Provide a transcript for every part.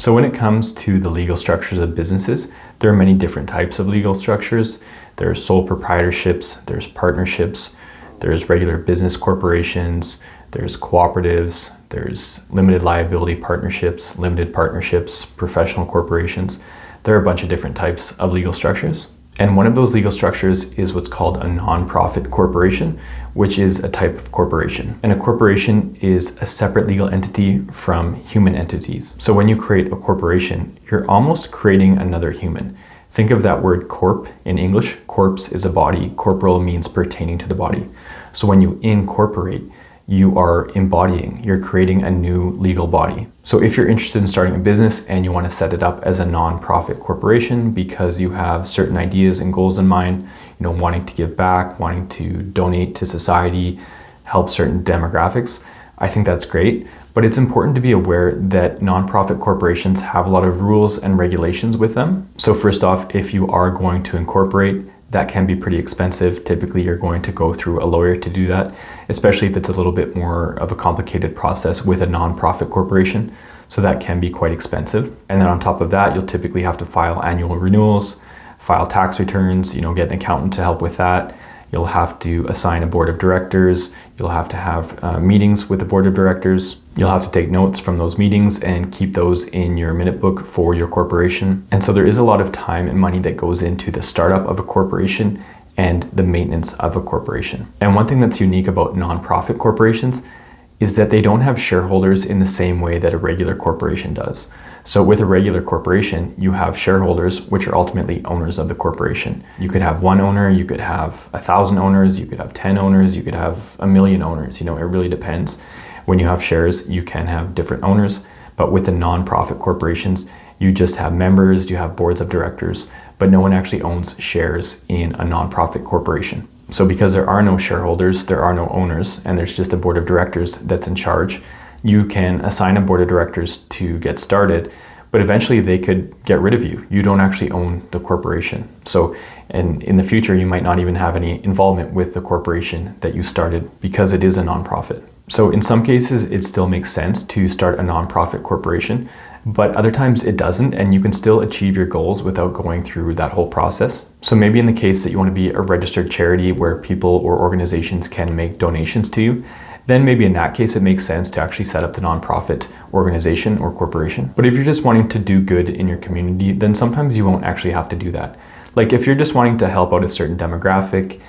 So when it comes to the legal structures of businesses, there are many different types of legal structures. There's sole proprietorships, there's partnerships, there's regular business corporations, there's cooperatives, there's limited liability partnerships, limited partnerships, professional corporations. There are a bunch of different types of legal structures. And one of those legal structures is what's called a nonprofit corporation, which is a type of corporation. And a corporation is a separate legal entity from human entities. So when you create a corporation, you're almost creating another human. Think of that word corp in English. Corpse is a body. Corporal means pertaining to the body. So when you incorporate, you are embodying, you're creating a new legal body. So if you're interested in starting a business and you want to set it up as a nonprofit corporation because you have certain ideas and goals in mind, wanting to give back, wanting to donate to society, help certain demographics, I think that's great. But it's important to be aware that nonprofit corporations have a lot of rules and regulations with them. So first off, if you are going to incorporate, that can be pretty expensive. Typically, you're going to go through a lawyer to do that, especially if it's a little bit more of a complicated process with a nonprofit corporation. So that can be quite expensive. And then on top of that, you'll typically have to file annual renewals, file tax returns, get an accountant to help with that. You'll have to assign a board of directors. You'll have to have meetings with the board of directors. You'll have to take notes from those meetings and keep those in your minute book for your corporation. And so there is a lot of time and money that goes into the startup of a corporation and the maintenance of a corporation. And one thing that's unique about nonprofit corporations is that they don't have shareholders in the same way that a regular corporation does. So with a regular corporation, you have shareholders, which are ultimately owners of the corporation. You could have one owner, you could have 1,000 owners, you could have 10 owners, you could have 1,000,000 owners. It really depends. When you have shares, you can have different owners. But with the nonprofit corporations, you just have members, you have boards of directors, but no one actually owns shares in a nonprofit corporation. So because there are no shareholders, there are no owners, and there's just a board of directors that's in charge, you can assign a board of directors to get started, but eventually they could get rid of you. You don't actually own the corporation. So, and in the future, you might not even have any involvement with the corporation that you started because it is a nonprofit. So in some cases, it still makes sense to start a nonprofit corporation, but other times it doesn't, and you can still achieve your goals without going through that whole process. So maybe in the case that you want to be a registered charity where people or organizations can make donations to you, then maybe in that case, it makes sense to actually set up the nonprofit organization or corporation. But if you're just wanting to do good in your community, then sometimes you won't actually have to do that. Like if you're just wanting to help out a certain demographic,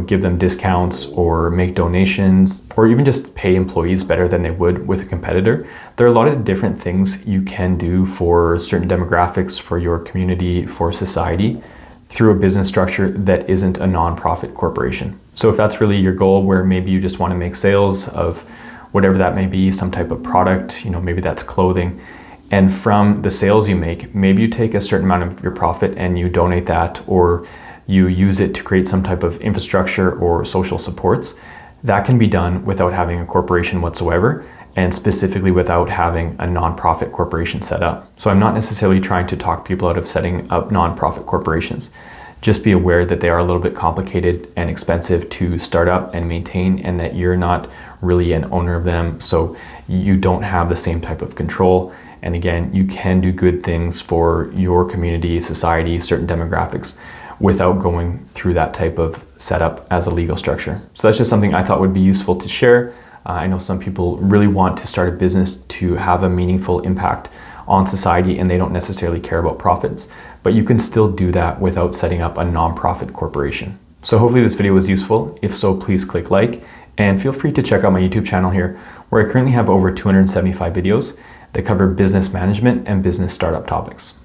give them discounts or make donations, or even just pay employees better than they would with a competitor, there are a lot of different things you can do for certain demographics, for your community, for society, through a business structure that isn't a nonprofit corporation. So if that's really your goal, where maybe you just want to make sales of whatever that may be, some type of product, maybe that's clothing, and from the sales you make, maybe you take a certain amount of your profit and you donate that, or you use it to create some type of infrastructure or social supports, that can be done without having a corporation whatsoever, and specifically without having a nonprofit corporation set up. So I'm not necessarily trying to talk people out of setting up nonprofit corporations. Just be aware that they are a little bit complicated and expensive to start up and maintain, and that you're not really an owner of them, so you don't have the same type of control. And again, you can do good things for your community, society, certain demographics without going through that type of setup as a legal structure. So that's just something I thought would be useful to share. I know some people really want to start a business to have a meaningful impact on society, and they don't necessarily care about profits, but you can still do that without setting up a nonprofit corporation. So hopefully this video was useful. If so, please click like, and feel free to check out my YouTube channel here, where I currently have over 275 videos that cover business management and business startup topics.